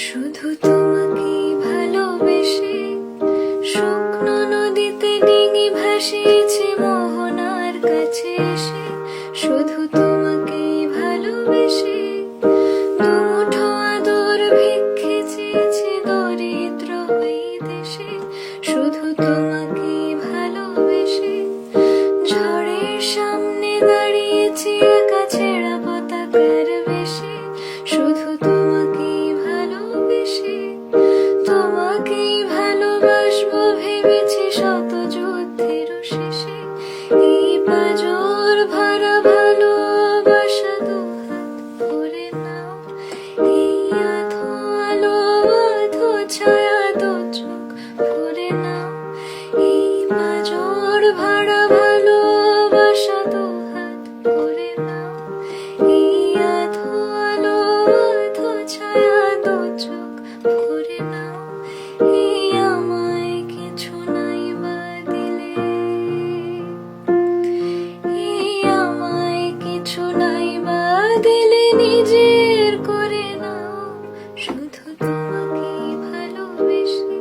শুধু তোমাকে ভালোবেসে শুকনো নদীতে ডিঙি ভাসিয়েছে মোহনার কাছে এসে। শুধু তোমাকে ভালোবেসে দুমুঠো আদর ভিক্ষে চেয়েছে দরিদ্র এই দেশে। শুধু তোমাকে ভালোবেসে ঝড়ের সামনে দাঁড়িয়েছি একা ছেঁড়া পতাকার বেশে। শুধু তোমাকে ভালোবেসে তোমাকেই ভালোবাসবো ভেবেছি শত যুদ্ধের শেষে। এই পাঁজর ভরা ভালোবাসা দুহাত ভরে নাও, এই আধো আলো আধো ছায়া দু চোখ ভরে নাও। এই পাঁজর ভরা ভালোবাসা দুহাত ভরে নাও, এই আধো আলো আধো ছায়া দু চোখ ভরে নাও। এই আমায় কিছু নাই বা দিলে, এই আমায় কিছু নাই বা দিলে নিজের করে নাও। শুধু তোমাকে ভালোবেসে